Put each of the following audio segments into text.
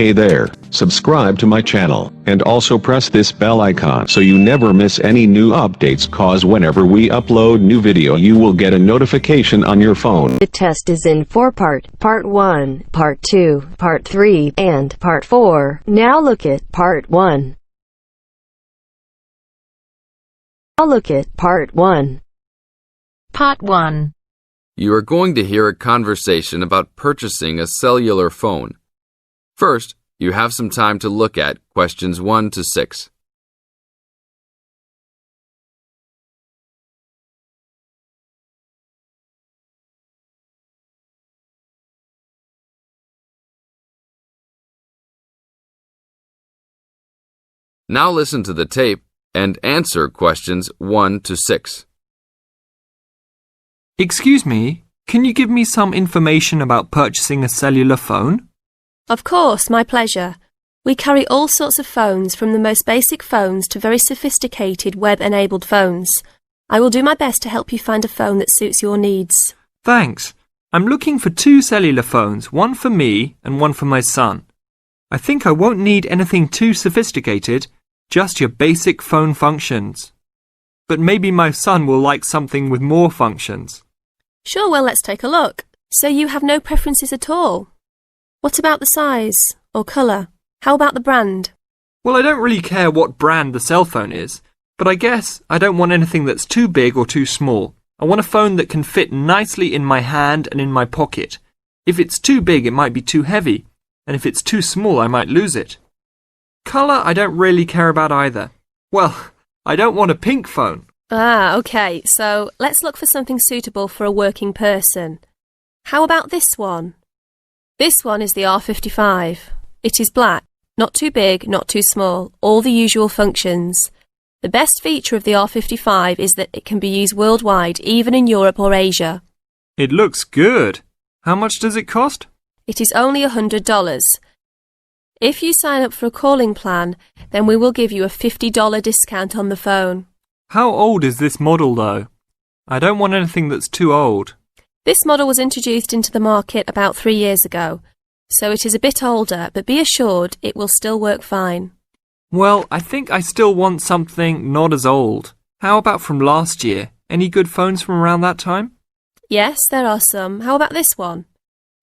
Hey there, subscribe to my channel, and also press this bell icon so you never miss any new updates, cause whenever we upload new video you will get a notification on your phone. The test is in 4 parts, Part 1, Part 2, Part 3, and Part 4. Now look at Part 1. Now look at Part 1. Part 1. You are going to hear a conversation about purchasing a cellular phone. First, you have some time to look at questions 1 to 6. Now listen to the tape and answer questions 1 to 6. Excuse me, can you give me some information about purchasing a cellular phone? Of course, my pleasure. We carry all sorts of phones, from the most basic phones to very sophisticated web-enabled phones. I will do my best to help you find a phone that suits your needs. Thanks. I'm looking for 2 cellular phones, one for me and one for my son. I think I won't need anything too sophisticated, just your basic phone functions. But maybe my son will like something with more functions. Sure, well, let's take a look. So you have no preferences at all? What about the size or colour? How about the brand? Well, I don't really care what brand the cell phone is, but I guess I don't want anything that's too big or too small. I want a phone that can fit nicely in my hand and in my pocket. If it's too big, it might be too heavy, and if it's too small, I might lose it. Colour, I don't really care about either. Well, I don't want a pink phone. Ah, okay, so let's look for something suitable for a working person. How about this one? This one is the R55. It is black, not too big, not too small, all the usual functions. The best feature of the R55 is that it can be used worldwide, even in Europe or Asia. It looks good. How much does it cost? It is only $100. If you sign up for a calling plan, then we will give you a $50 discount on the phone. How old is this model, though? I don't want anything that's too old. This model was introduced into the market about 3 years ago, so it is a bit older, but be assured it will still work fine. Well, I think I still want something not as old. How about from last year? Any good phones from around that time? Yes, there are some. How about this one?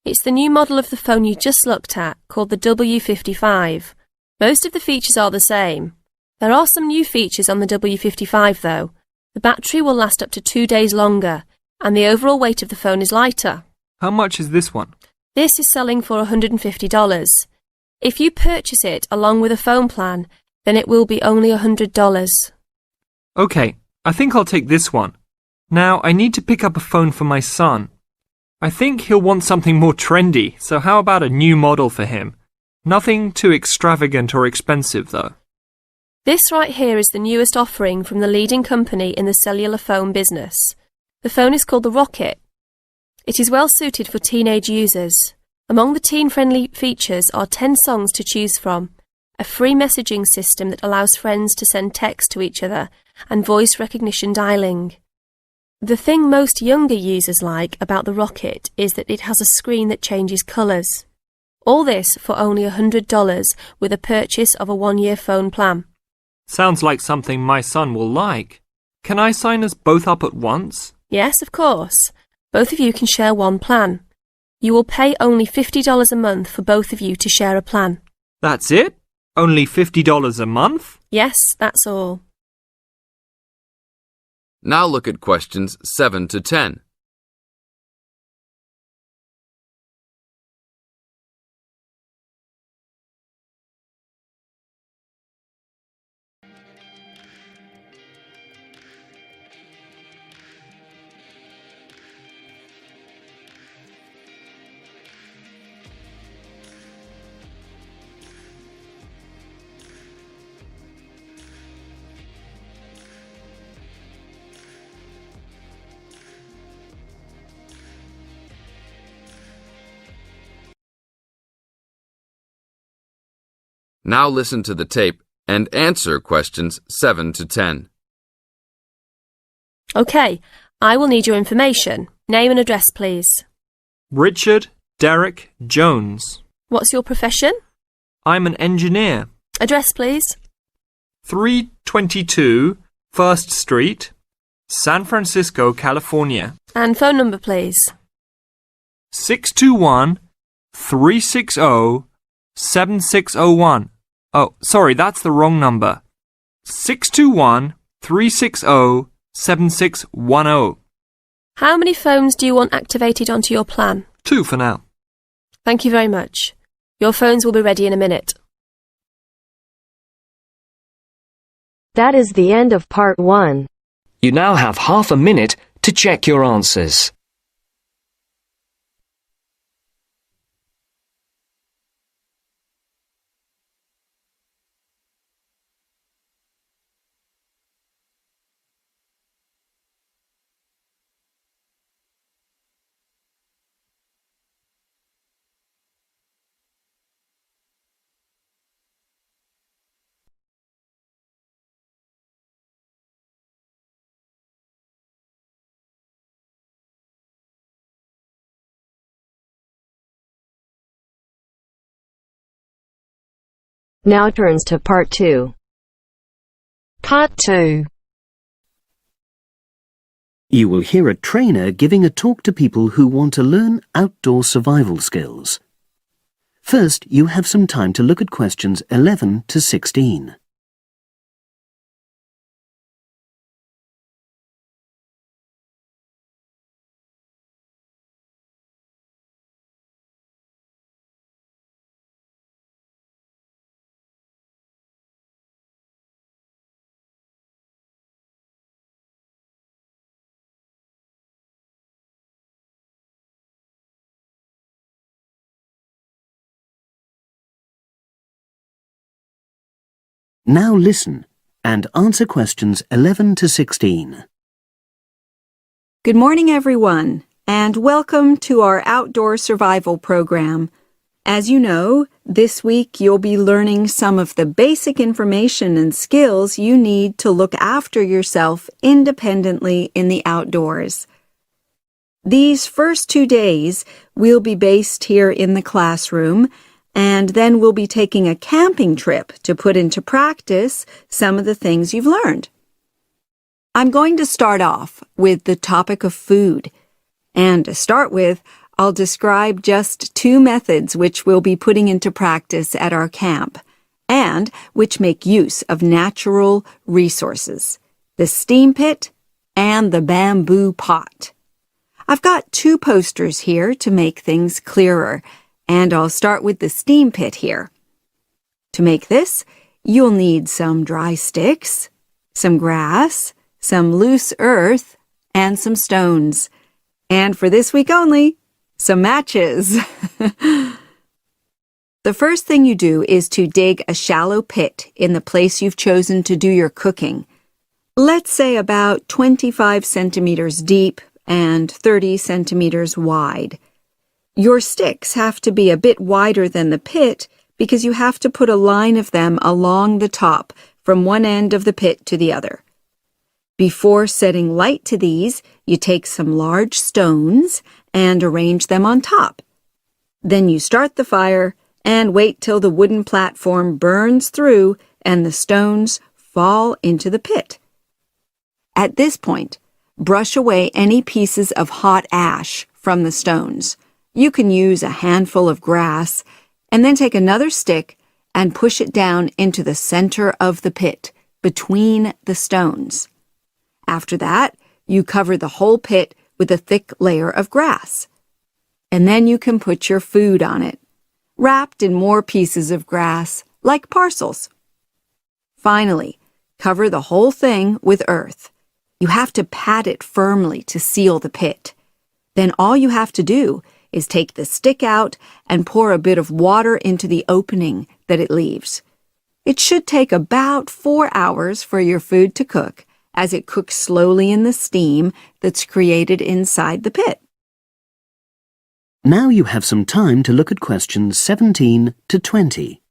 It's the new model of the phone you just looked at, called the W55. Most of the features are the same. There are some new features on the W55 though. The battery will last up to 2 days longer, and the overall weight of the phone is lighter. How much is this one? This is selling for $150. If you purchase it along with a phone plan, then it will be only $100. Okay, I think I'll take this one. Now, I need to pick up a phone for my son. I think he'll want something more trendy, so how about a new model for him? Nothing too extravagant or expensive though. This right here is the newest offering from the leading company in the cellular phone business. The phone is called the Rocket. It is well suited for teenage users. Among the teen-friendly features are 10 songs to choose from, a free messaging system that allows friends to send text to each other, and voice recognition dialing. The thing most younger users like about the Rocket is that it has a screen that changes colours. All this for only $100 with a purchase of a 1-year phone plan. Sounds like something my son will like. Can I sign us both up at once? Yes, of course. Both of you can share one plan. You will pay only $50 a month for both of you to share a plan. That's it? Only $50 a month? Yes, that's all. Now look at questions 7 to 10. Now listen to the tape and answer questions 7 to 10. Okay, I will need your information. Name and address, please. Richard Derek Jones. What's your profession? I'm an engineer. Address, please. 322 First Street, San Francisco, California. And phone number, please. 621-360-7601. Oh, sorry, that's the wrong number. 621-360-7610. How many phones do you want activated onto your plan? 2 for now. Thank you very much. Your phones will be ready in a minute. That is the end of part 1. You now have half a minute to check your answers. Now turns to part 2. Part 2. You will hear a trainer giving a talk to people who want to learn outdoor survival skills. First, you have some time to look at questions 11 to 16. Now listen and answer questions 11 to 16. Good morning, everyone, and welcome to our outdoor survival program. As you know, this week you'll be learning some of the basic information and skills you need to look after yourself independently in the outdoors. These first 2 days will be based here in the classroom, and then we'll be taking a camping trip to put into practice some of the things you've learned. I'm going to start off with the topic of food. And to start with, I'll describe just 2 methods which we'll be putting into practice at our camp, and which make use of natural resources, the steam pit and the bamboo pot. I've got 2 posters here to make things clearer, and I'll start with the steam pit here. To make this, you'll need some dry sticks, some grass, some loose earth, and some stones. And for this week only, some matches. The first thing you do is to dig a shallow pit in the place you've chosen to do your cooking. Let's say about 25 centimeters deep and 30 centimeters wide. Your sticks have to be a bit wider than the pit because you have to put a line of them along the top from one end of the pit to the other. Before setting light to these, you take some large stones and arrange them on top. Then you start the fire and wait till the wooden platform burns through and the stones fall into the pit. At this point, brush away any pieces of hot ash from the stones. You can use a handful of grass and then take another stick and push it down into the center of the pit, between the stones. After that, you cover the whole pit with a thick layer of grass. And then you can put your food on it, wrapped in more pieces of grass, like parcels. Finally, cover the whole thing with earth. You have to pat it firmly to seal the pit. Then all you have to do is take the stick out and pour a bit of water into the opening that it leaves. It should take about 4 hours for your food to cook, as it cooks slowly in the steam that's created inside the pit. Now you have some time to look at questions 17 to 20.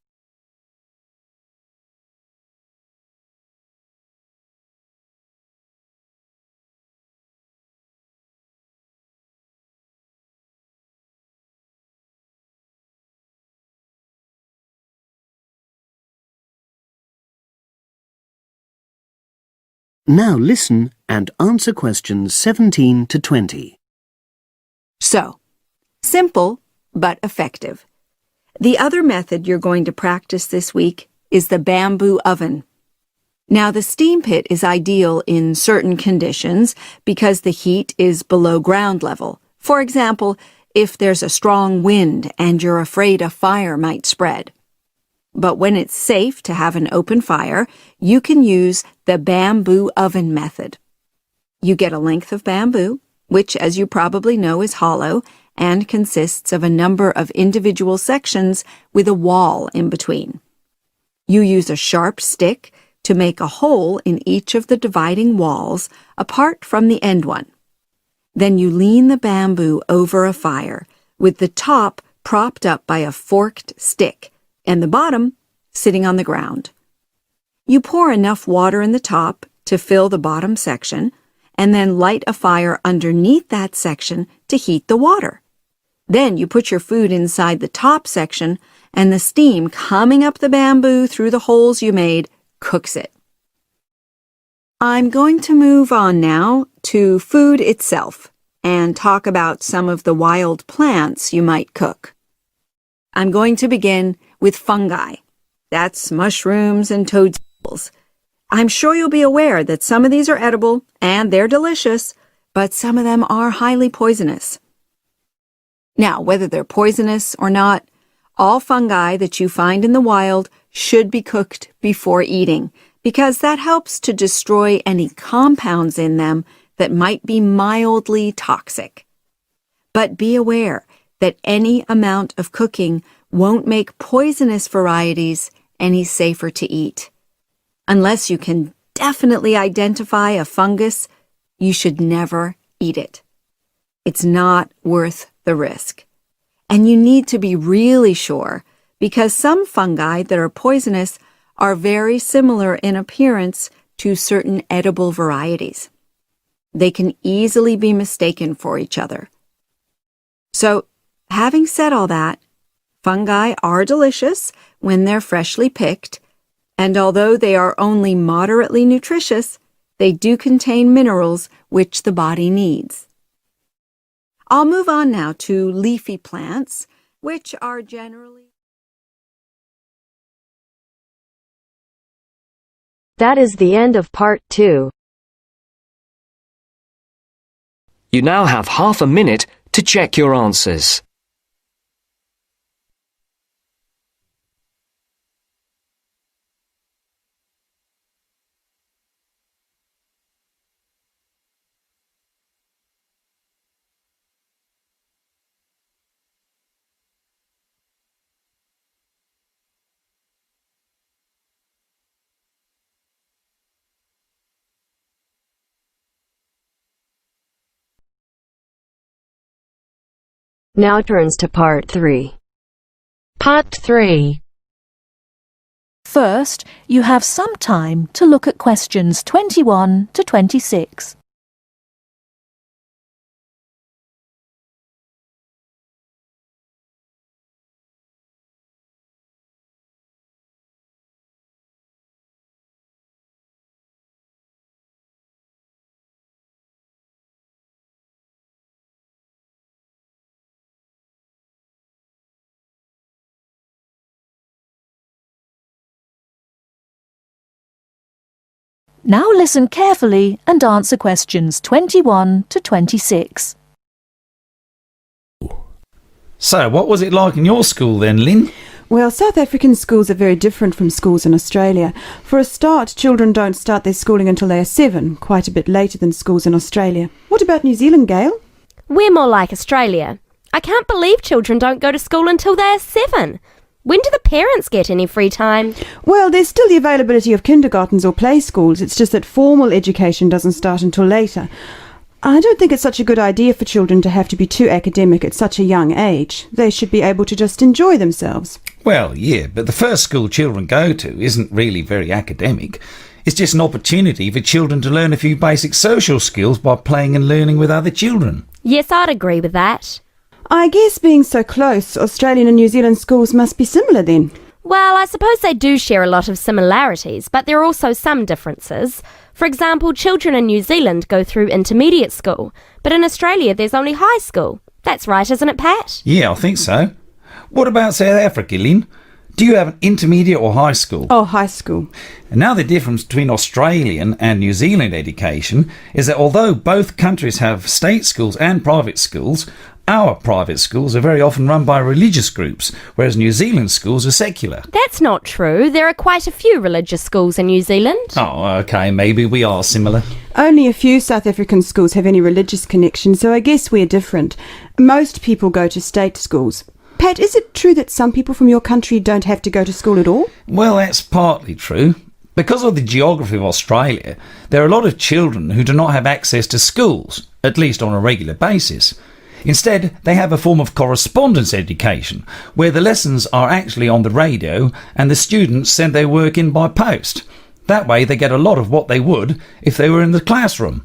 Now listen and answer questions 17 to 20. So, simple but effective. The other method you're going to practice this week is the bamboo oven. Now, the steam pit is ideal in certain conditions because the heat is below ground level. For example, if there's a strong wind and you're afraid a fire might spread. But when it's safe to have an open fire, you can use the bamboo oven method. You get a length of bamboo, which, as you probably know, is hollow and consists of a number of individual sections with a wall in between. You use a sharp stick to make a hole in each of the dividing walls apart from the end one. Then you lean the bamboo over a fire, with the top propped up by a forked stick and the bottom sitting on the ground. You pour enough water in the top to fill the bottom section, and then light a fire underneath that section to heat the water. Then you put your food inside the top section, and the steam coming up the bamboo through the holes you made cooks it. I'm going to move on now to food itself and talk about some of the wild plants you might cook. I'm going to begin with fungi. That's mushrooms and toadstools. I'm sure you'll be aware that some of these are edible and they're delicious, but some of them are highly poisonous. Now, whether they're poisonous or not, all fungi that you find in the wild should be cooked before eating, because that helps to destroy any compounds in them that might be mildly toxic. But be aware that any amount of cooking won't make poisonous varieties any safer to eat. Unless you can definitely identify a fungus, you should never eat it. It's not worth the risk. And you need to be really sure, because some fungi that are poisonous are very similar in appearance to certain edible varieties. They can easily be mistaken for each other. So, having said all that, fungi are delicious when they're freshly picked, and although they are only moderately nutritious, they do contain minerals which the body needs. I'll move on now to leafy plants, which are generally... That is the end of part 2. You now have half a minute to check your answers. Now turns to part 3. Part 3. First, you have some time to look at questions 21 to 26. Now listen carefully and answer questions 21 to 26. So, what was it like in your school then, Lynn? Well, South African schools are very different from schools in Australia. For a start, children don't start their schooling until they are 7, quite a bit later than schools in Australia. What about New Zealand, Gail? We're more like Australia. I can't believe children don't go to school until they're 7. When do the parents get any free time? Well, there's still the availability of kindergartens or play schools. It's just that formal education doesn't start until later. I don't think it's such a good idea for children to have to be too academic at such a young age. They should be able to just enjoy themselves. Well, yeah, but the first school children go to isn't really very academic. It's just an opportunity for children to learn a few basic social skills by playing and learning with other children. Yes, I'd agree with that. I guess being so close, Australian and New Zealand schools must be similar then. Well, I suppose they do share a lot of similarities, but there are also some differences. For example, children in New Zealand go through intermediate school, but in Australia there's only high school. That's right, isn't it, Pat? Yeah, I think so. What about South Africa, Lynn? Do you have an intermediate or high school? Oh, high school. And now the difference between Australian and New Zealand education is that although both countries have state schools and private schools, our private schools are very often run by religious groups, whereas New Zealand schools are secular. That's not true. There are quite a few religious schools in New Zealand. Oh, okay, maybe we are similar. Only a few South African schools have any religious connection, so I guess we're different. Most people go to state schools. Pat, is it true that some people from your country don't have to go to school at all? Well, that's partly true. Because of the geography of Australia, there are a lot of children who do not have access to schools, at least on a regular basis. Instead, they have a form of correspondence education, where the lessons are actually on the radio and the students send their work in by post. That way they get a lot of what they would if they were in the classroom,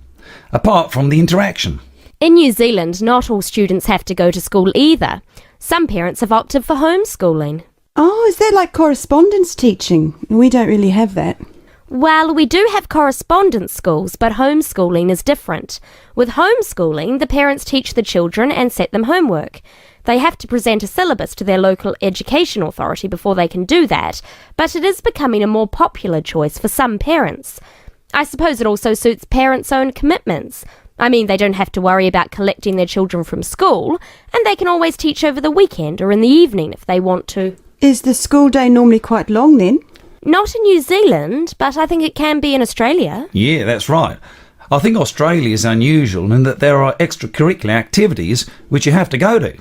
apart from the interaction. In New Zealand, not all students have to go to school either. Some parents have opted for homeschooling. Oh, is that like correspondence teaching? We don't really have that. Well, we do have correspondence schools, but homeschooling is different. With homeschooling, the parents teach the children and set them homework. They have to present a syllabus to their local education authority before they can do that, but it is becoming a more popular choice for some parents. I suppose it also suits parents' own commitments. I mean, they don't have to worry about collecting their children from school, and they can always teach over the weekend or in the evening if they want to. Is the school day normally quite long then? Not in New Zealand, but I think it can be in Australia. Yeah, that's right. I think Australia is unusual in that there are extracurricular activities which you have to go to.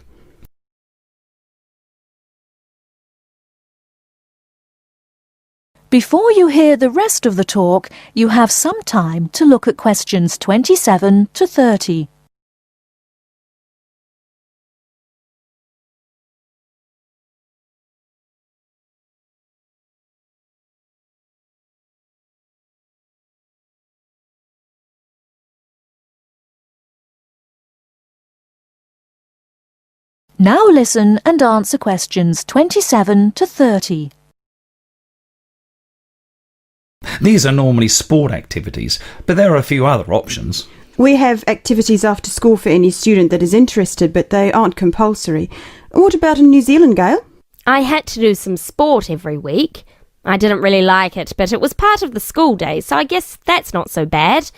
Before you hear the rest of the talk, you have some time to look at questions 27 to 30. Now listen and answer questions 27 to 30. These are normally sport activities, but there are a few other options. We have activities after school for any student that is interested, but they aren't compulsory. What about in New Zealand, Gail? I had to do some sport every week. I didn't really like it, but it was part of the school day, so I guess that's not so bad.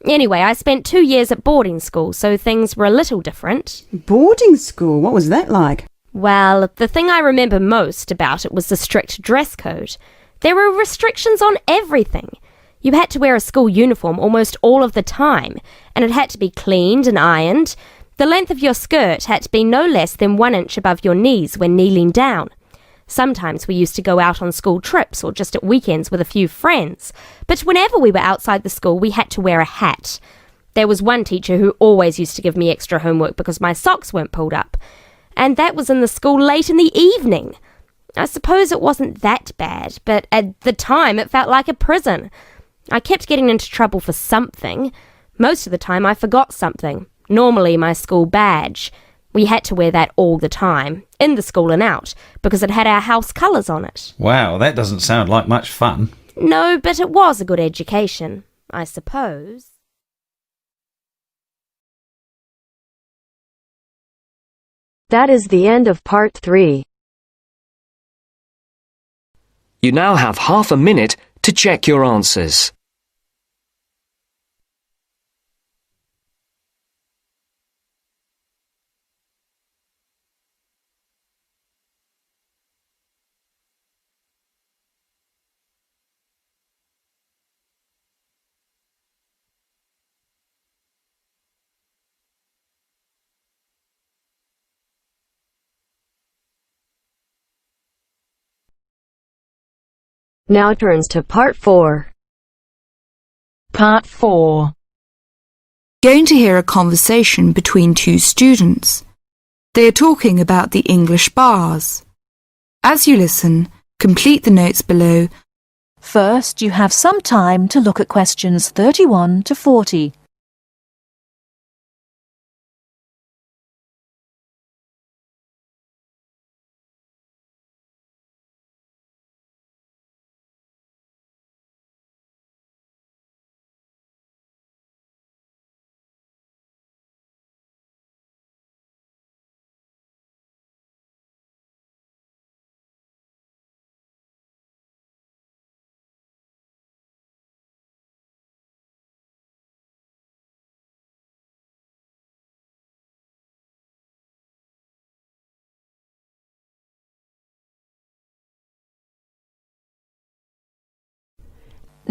Anyway, I spent 2 years at boarding school, so things were a little different. Boarding school? What was that like? Well, the thing I remember most about it was the strict dress code. There were restrictions on everything. You had to wear a school uniform almost all of the time, and it had to be cleaned and ironed. The length of your skirt had to be no less than 1 inch above your knees when kneeling down. Sometimes we used to go out on school trips or just at weekends with a few friends, but whenever we were outside the school we had to wear a hat. There was one teacher who always used to give me extra homework because my socks weren't pulled up, and that was in the school late in the evening. I suppose it wasn't that bad, but at the time it felt like a prison. I kept getting into trouble for something. Most of the time I forgot something, normally my school badge. We had to wear that all the time, in the school and out, because it had our house colours on it. Wow, that doesn't sound like much fun. No, but it was a good education, I suppose. That is the end of part 3. You now have half a minute to check your answers. Now turns to part 4. Part 4. Going to hear a conversation between two students. They are talking about the English bars. As you listen, complete the notes below. First, you have some time to look at questions 31 to 40.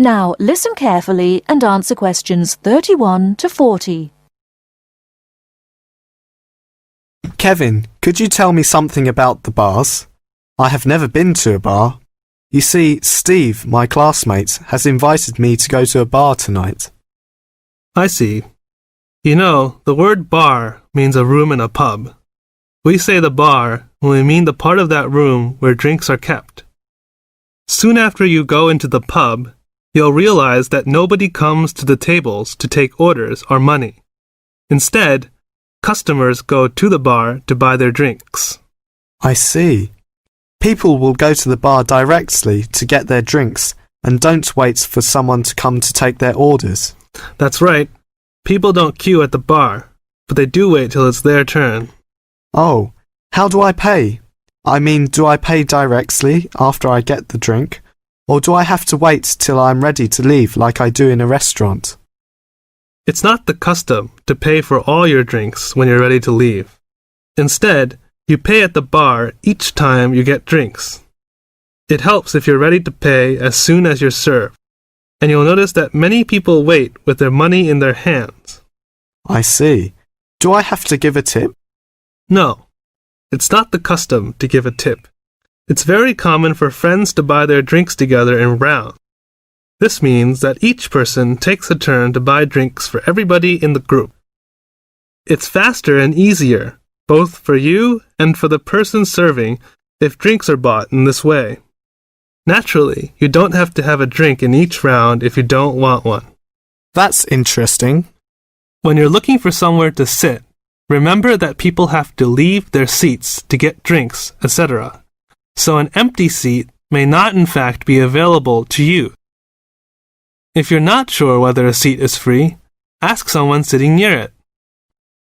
Now listen carefully and answer questions 31 to 40. Kevin, could you tell me something about the bars? I have never been to a bar. You see, Steve, my classmate, has invited me to go to a bar tonight. I see. You know, the word bar means a room in a pub. We say the bar when we mean the part of that room where drinks are kept. Soon after you go into the pub, you'll realize that nobody comes to the tables to take orders or money. Instead, customers go to the bar to buy their drinks. I see. People will go to the bar directly to get their drinks and don't wait for someone to come to take their orders. That's right. People don't queue at the bar, but they do wait till it's their turn. Oh, how do I pay? I mean, do I pay directly after I get the drink, or do I have to wait till I'm ready to leave like I do in a restaurant? It's not the custom to pay for all your drinks when you're ready to leave. Instead, you pay at the bar each time you get drinks. It helps if you're ready to pay as soon as you're served, and you'll notice that many people wait with their money in their hands. I see. Do I have to give a tip? No, it's not the custom to give a tip. It's very common for friends to buy their drinks together in rounds. This means that each person takes a turn to buy drinks for everybody in the group. It's faster and easier, both for you and for the person serving, if drinks are bought in this way. Naturally, you don't have to have a drink in each round if you don't want one. That's interesting. When you're looking for somewhere to sit, remember that people have to leave their seats to get drinks, etc. So an empty seat may not in fact be available to you. If you're not sure whether a seat is free, ask someone sitting near it.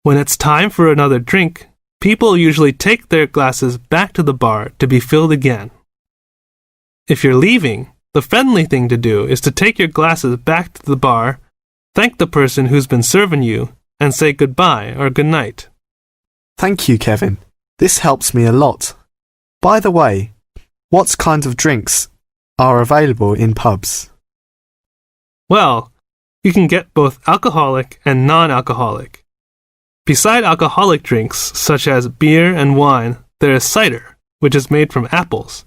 When it's time for another drink, people usually take their glasses back to the bar to be filled again. If you're leaving, the friendly thing to do is to take your glasses back to the bar, thank the person who's been serving you, and say goodbye or good night. Thank you, Kevin. This helps me a lot. By the way, what kind of drinks are available in pubs? Well, you can get both alcoholic and non-alcoholic. Beside alcoholic drinks, such as beer and wine, there is cider, which is made from apples,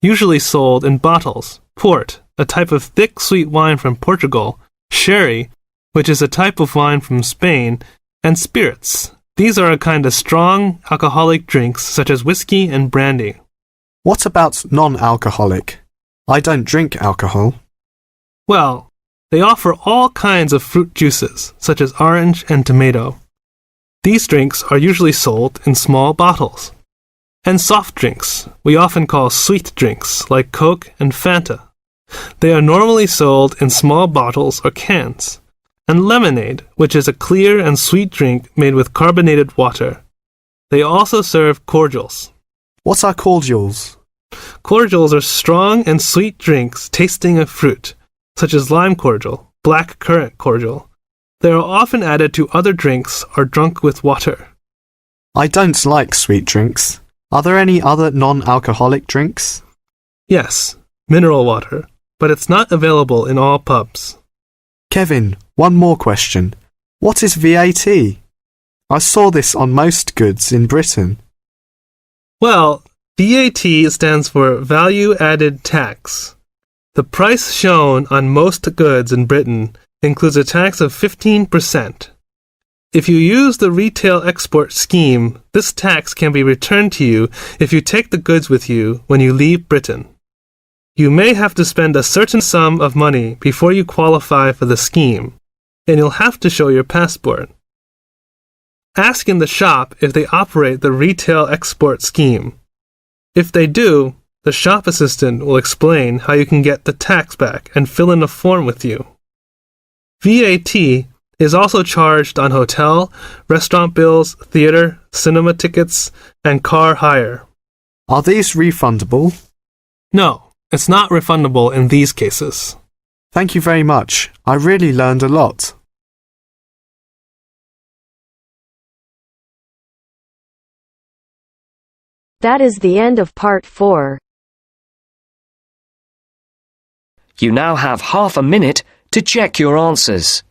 usually sold in bottles, port, a type of thick sweet wine from Portugal, sherry, which is a type of wine from Spain, and spirits. These are a kind of strong alcoholic drinks such as whiskey and brandy. What about non-alcoholic? I don't drink alcohol. Well, they offer all kinds of fruit juices, such as orange and tomato. These drinks are usually sold in small bottles. And soft drinks, we often call sweet drinks, like Coke and Fanta. They are normally sold in small bottles or cans. And lemonade, which is a clear and sweet drink made with carbonated water. They also serve cordials. What are cordials? Cordials are strong and sweet drinks tasting of fruit, such as lime cordial, black currant cordial. They are often added to other drinks or drunk with water. I don't like sweet drinks. Are there any other non-alcoholic drinks? Yes, mineral water, but it's not available in all pubs. Kevin, one more question. What is VAT? I saw this on most goods in Britain. Well, VAT stands for Value Added Tax. The price shown on most goods in Britain includes a tax of 15%. If you use the retail export scheme, this tax can be returned to you if you take the goods with you when you leave Britain. You may have to spend a certain sum of money before you qualify for the scheme, and you'll have to show your passport. Ask in the shop if they operate the retail export scheme. If they do, the shop assistant will explain how you can get the tax back and fill in a form with you. VAT is also charged on hotel, restaurant bills, theater, cinema tickets, and car hire. Are these refundable? No, it's not refundable in these cases. Thank you very much. I really learned a lot. That is the end of part 4. You now have half a minute to check your answers.